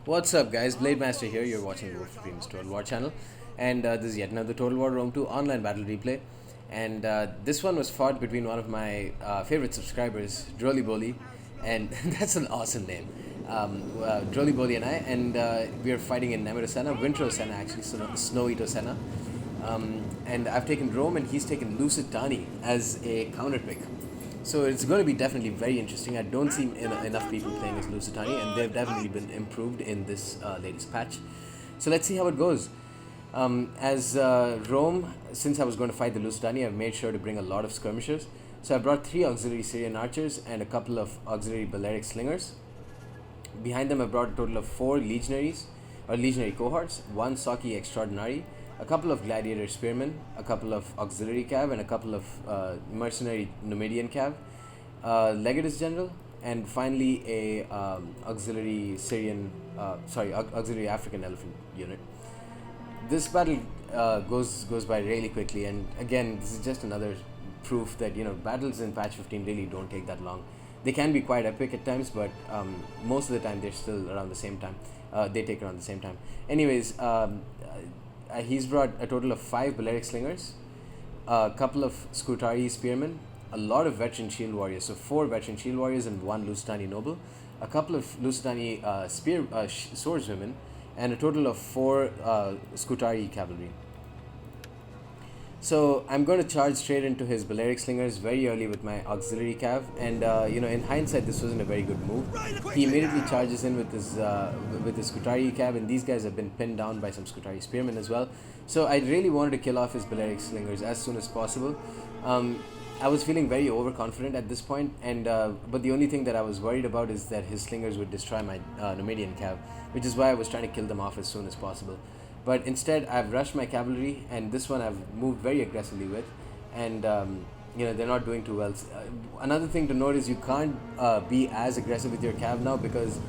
What's up, guys? Blade Master here. You're watching Wolf Dreams Total War channel, and this is yet another Total War Rome 2 online battle replay. And this one was fought between one of my favorite subscribers, DrolyBoli, and that's an awesome name. DrolyBoli and I, and we are fighting in Nemerosena, Winterosena actually, Snowy Tosena. And I've taken Rome, and he's taken Lusitani as a counter pick. So it's going to be definitely very interesting. I don't see enough people playing as Lusitani, and they've definitely been improved in this latest patch. So let's see how it goes. As Rome, since I was going to fight the Lusitani, I've made sure to bring a lot of skirmishers. So I brought 3 auxiliary Syrian archers and a couple of auxiliary Balearic slingers. Behind them I brought a total of 4 legionaries, or legionary cohorts, 1 Saki extraordinary, a couple of gladiator spearmen, a couple of auxiliary cav, and a couple of mercenary Numidian cav, legatus general, and finally a auxiliary auxiliary African elephant unit. This battle goes by really quickly, and again, this is just another proof that battles in patch 15 really don't take that long. They can be quite epic at times, but most of the time they're still around the same time. They take around the same time. Anyways, he's brought a total of 5 Balearic slingers, a couple of Scutari spearmen, a lot of veteran shield warriors, so 4 veteran shield warriors and 1 Lusitani noble, a couple of Lusitani swordswomen, and a total of 4 Scutari cavalry. So I'm going to charge straight into his Balearic slingers very early with my auxiliary cav, and in hindsight this wasn't a very good move. He immediately charges in with his Scutari cav, and these guys have been pinned down by some Scutari spearmen as well. So I really wanted to kill off his Balearic slingers as soon as possible. I was feeling very overconfident at this point, and but the only thing that I was worried about is that his slingers would destroy my Numidian cav, which is why I was trying to kill them off as soon as possible. But instead, I've rushed my cavalry, and this one I've moved very aggressively with, and they're not doing too well. Another thing to note is you can't be as aggressive with your cav now, because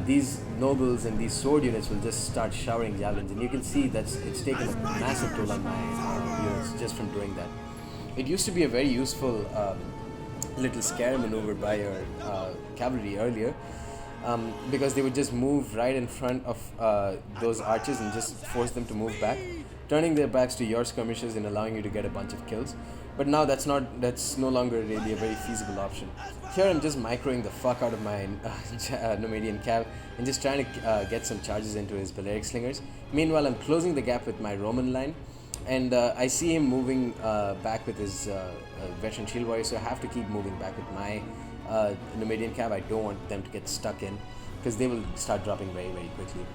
these nobles and these sword units will just start showering javelins, and you can see that it's taken a massive toll on my units just from doing that. It used to be a very useful little scare maneuver by your cavalry earlier, because they would just move right in front of those archers and just force them to move back, turning their backs to your skirmishers and allowing you to get a bunch of kills. But now that's no longer really a very feasible option. Here I'm just microing the fuck out of my Numidian cav and just trying to get some charges into his Balearic slingers. Meanwhile, I'm closing the gap with my Roman line, and I see him moving back with his veteran shield warrior, so I have to keep moving back with my Numidian cav. I don't want them to get stuck in, because they will start dropping very, very quickly.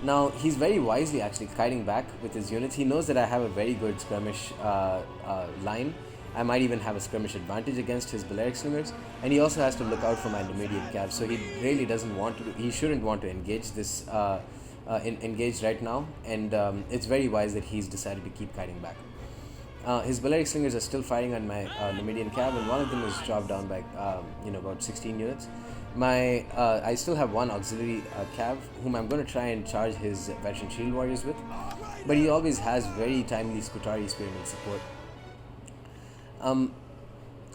Now, he's very wisely actually kiting back with his units. He knows that I have a very good skirmish line. I might even have a skirmish advantage against his Balearic slingers, and he also has to look out for my Numidian cav, so he really he shouldn't want to engage this engage right now, and it's very wise that he's decided to keep kiting back. His Balearic slingers are still firing on my Numidian cav, and one of them is chopped down by about 16 units. I still have 1 auxiliary cav, whom I'm going to try and charge his veteran shield warriors with, but he always has very timely Scutari spearmen support.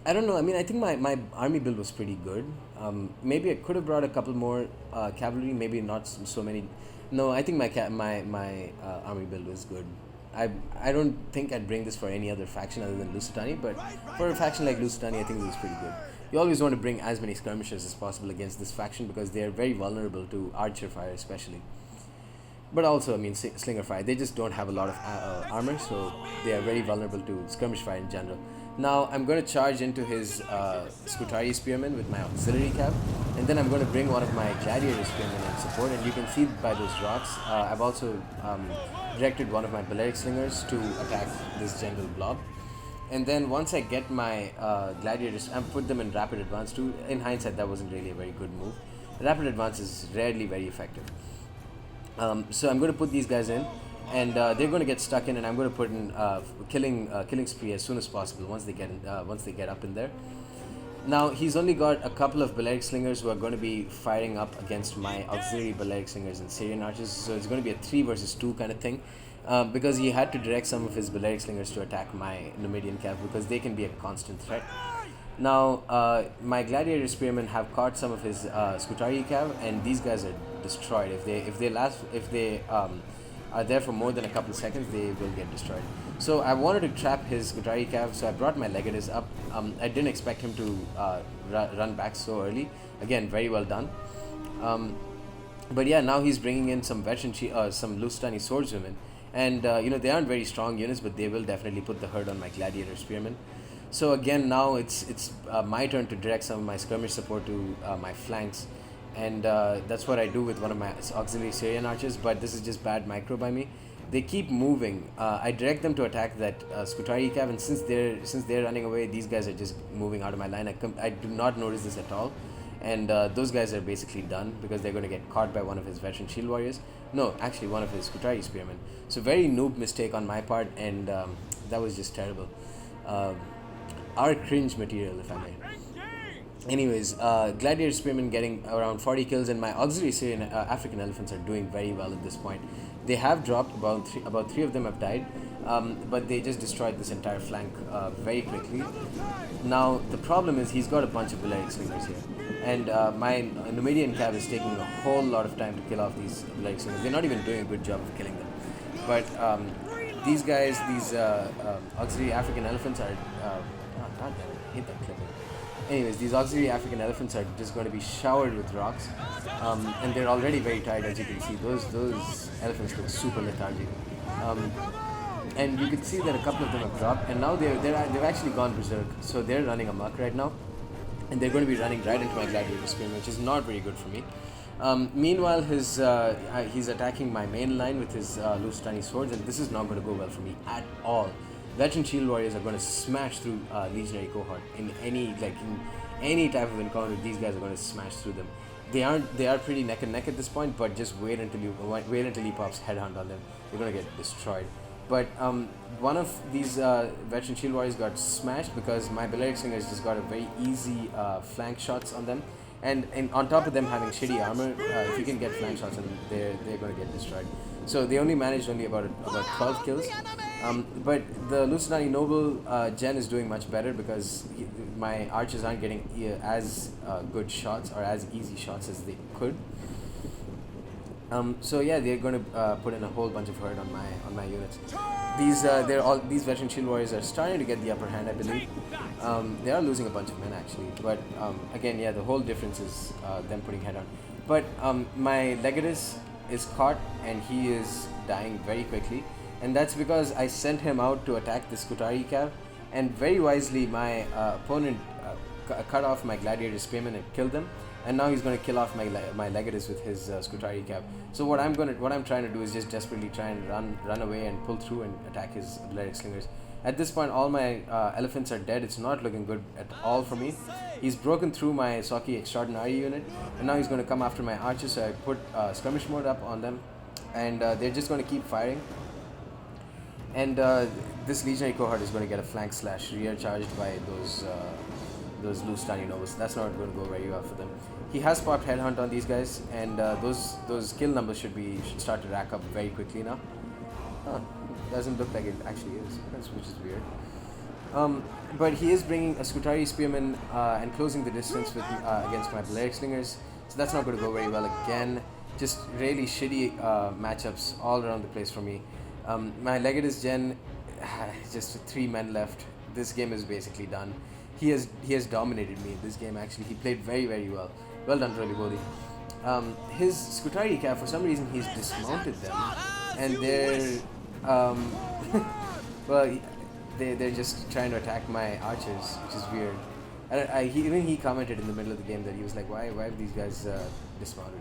I don't know. I mean, I think my army build was pretty good. Maybe I could have brought a couple more cavalry. Maybe not so many. No, I think my army build was good. I don't think I'd bring this for any other faction other than Lusitani, but for a faction like Lusitani, I think this is pretty good. You always want to bring as many skirmishers as possible against this faction, because they are very vulnerable to archer fire especially. But also, I mean, slinger fire. They just don't have a lot of armor, so they are very vulnerable to skirmish fire in general. Now, I'm going to charge into his Scutari spearmen with my auxiliary cav, and then I'm going to bring one of my gladiator spearmen in support, and you can see by those rocks, I've also directed one of my Balearic slingers to attack this general blob. And then once I get my gladiators, I put them in rapid advance too. In hindsight, that wasn't really a very good move. Rapid advance is rarely very effective. So I'm going to put these guys in, and they're going to get stuck in, and I'm going to put in killing spree as soon as possible once they get up in there. Now, he's only got a couple of Balearic slingers who are going to be firing up against my auxiliary Balearic slingers and Syrian archers, so it's going to be a 3 versus 2 kind of thing. Because he had to direct some of his Balearic slingers to attack my Numidian cav, because they can be a constant threat. Now, my gladiator spearmen have caught some of his Skutari cav, and these guys are destroyed. If they are there for more than a couple of seconds, they will get destroyed. So I wanted to trap his Skutari cav, so I brought my Legatus up. I didn't expect him to run back so early. Again, very well done. But yeah, now he's bringing in some some Lusitani swordswomen, and they aren't very strong units, but they will definitely put the hurt on my gladiator spearmen. So again, now it's my turn to direct some of my skirmish support to my flanks, and that's what I do with one of my auxiliary Syrian archers. But this is just bad micro by me. They keep moving. I direct them to attack that Skutari cav, and since they're running away, these guys are just moving out of my line. I do not notice this at all. And those guys are basically done because they're going to get caught by one of his veteran shield warriors. No, actually one of his Skutari spearmen. So very noob mistake on my part, and that was just terrible. Our cringe material, if I may. Anyways, gladiator spearmen getting around 40 kills, and my auxiliary Syrian African elephants are doing very well at this point. They have dropped about three of them have died, but they just destroyed this entire flank very quickly. Now the problem is he's got a bunch of Balearic slingers here, and my Numidian cav is taking a whole lot of time to kill off these Balearic slingers. They're not even doing a good job of killing them, but these guys, these auxiliary African elephants are. God damn it, I hate that clipping. Anyways, these auxiliary African elephants are just going to be showered with rocks, and they're already very tired, as you can see. Those elephants look super lethargic, and you can see that a couple of them have dropped, and now they've actually gone berserk. So they're running amok right now, and they're going to be running right into my gladiator spearman, which is not very good for me. Meanwhile, he's attacking my main line with his Lusitani swords, and this is not going to go well for me at all. Veteran shield warriors are going to smash through legionary cohort in any type of encounter. These guys are going to smash through them. They are pretty neck and neck at this point, but just wait until he pops headhunt on them. They're going to get destroyed. But one of these veteran shield warriors got smashed because my Balearic slingers just got a very easy flank shots on them. And on top of them having shitty armor, if you can get flank shots on them, they're going to get destroyed. So they only managed about 12 kills. But the Lusitani Noble gen is doing much better because my archers aren't getting as good shots or as easy shots as they could. So yeah, they're going to put in a whole bunch of hurt on my units. These veteran shield warriors are starting to get the upper hand, I believe. They are losing a bunch of men actually, but again, yeah, the whole difference is them putting head on. But my Legatus is caught and he is dying very quickly, and that's because I sent him out to attack the Skutari cav, and very wisely my opponent cut off my gladiator spearmen and killed them, and now he's going to kill off my Legatus with his Skutari cav. So what I'm trying to do is just desperately try and run away and pull through and attack his Balearic slingers. At this point, all my elephants are dead. It's not looking good at all for me. He's broken through my Soki Extraordinary unit, and now he's going to come after my archers. So I put skirmish mode up on them, and they're just going to keep firing. And this legionary cohort is going to get a flank slash rear charged by those Lusitani nobles. That's not going to go very well for them. He has popped headhunt on these guys, and those kill numbers should start to rack up very quickly now. Huh. Doesn't look like it actually is, which is weird. But he is bringing a Skutari spearman and closing the distance against my Balearic slingers, so that's not going to go very well again. Just really shitty matchups all around the place for me. My Legatus gen, just 3 men left. This game is basically done. He has dominated me in this game actually. He played very, very well. Well done, DrolyBoli. His Skutari cav, for some reason he's dismounted them, and they're well, they're just trying to attack my archers, which is weird. He commented in the middle of the game that he was like, why have these guys dismounted?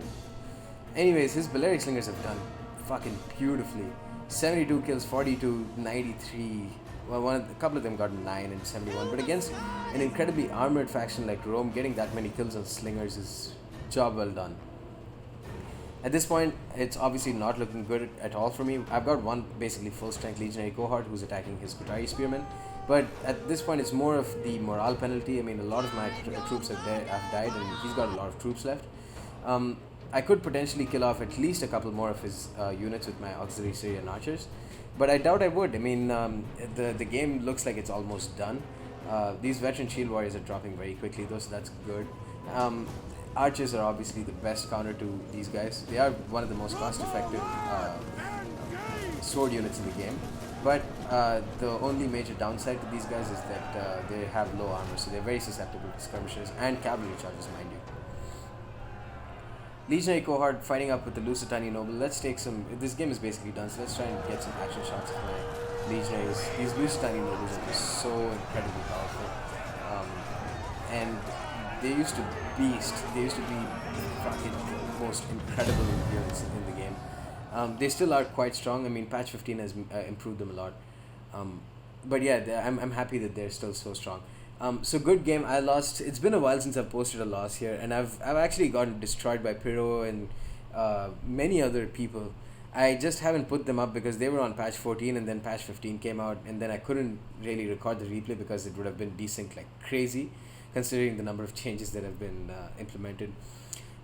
Anyways, his Balearic slingers have done fucking beautifully. 72 kills, 42, 93. Well, a couple of them got 9 and 71, but against an incredibly armored faction like Rome, getting that many kills on slingers is job well done. At this point, it's obviously not looking good at all for me. I've got one basically full-strength legionary cohort who's attacking his Skutari spearmen, but at this point it's more of the morale penalty. I mean, a lot of my troops have died, and he's got a lot of troops left. I could potentially kill off at least a couple more of his units with my auxiliary Syrian archers, but I doubt I would. I mean, the game looks like it's almost done. These veteran shield warriors are dropping very quickly though, so that's good. Um, Archers are obviously the best counter to these guys. They are one of the most cost-effective sword units in the game. But the only major downside to these guys is that they have low armor, so they're very susceptible to skirmishers and cavalry charges, mind you. Legionary cohort fighting up with the Lusitani noble. Let's take some. This game is basically done, so let's try and get some action shots of my legionaries. These Lusitani nobles are just so incredibly powerful, and they used to beast. They used to be the fucking most incredible units in the game. They still are quite strong. I mean, patch 15 has improved them a lot. But yeah, I'm happy that they're still so strong. So good game. I lost. It's been a while since I've posted a loss here, and I've actually gotten destroyed by Pyro and many other people. I just haven't put them up because they were on patch 14 and then patch 15 came out, and then I couldn't really record the replay because it would have been desynced like crazy, considering the number of changes that have been implemented.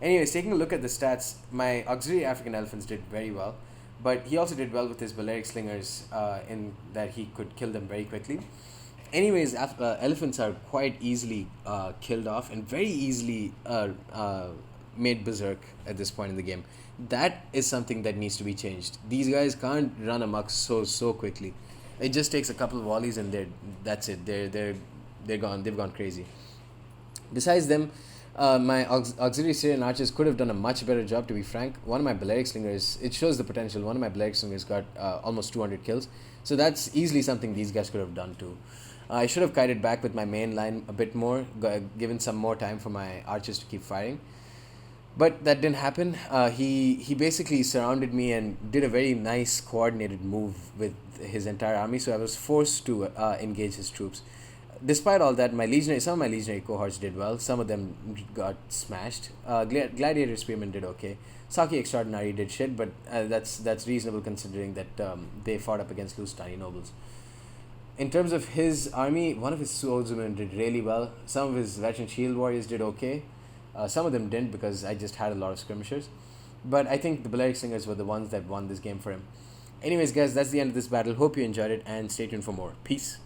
Anyways, taking a look at the stats, my auxiliary African elephants did very well, but he also did well with his Balearic slingers in that he could kill them very quickly. Anyways, elephants are quite easily killed off and very easily made berserk at this point in the game. That is something that needs to be changed. These guys can't run amok so quickly. It just takes a couple of volleys and that's it. They're gone. They've gone crazy. Besides them, my auxiliary Syrian archers could have done a much better job, to be frank. One of my Balearic slingers, it shows the potential. One of my Balearic slingers got almost 200 kills. So that's easily something these guys could have done too. I should have kited back with my main line a bit more, given some more time for my archers to keep firing. But that didn't happen. He basically surrounded me and did a very nice coordinated move with his entire army, so I was forced to engage his troops. Despite all that, some of my legionary cohorts did well. Some of them got smashed. Gladiator Spearmen did okay. Saki Extraordinary did shit, but that's reasonable considering that they fought up against Lusitani nobles. In terms of his army, one of his swordsmen did really well. Some of his veteran shield warriors did okay. Some of them didn't because I just had a lot of skirmishers. But I think the Balearic Slingers were the ones that won this game for him. Anyways, guys, that's the end of this battle. Hope you enjoyed it and stay tuned for more. Peace.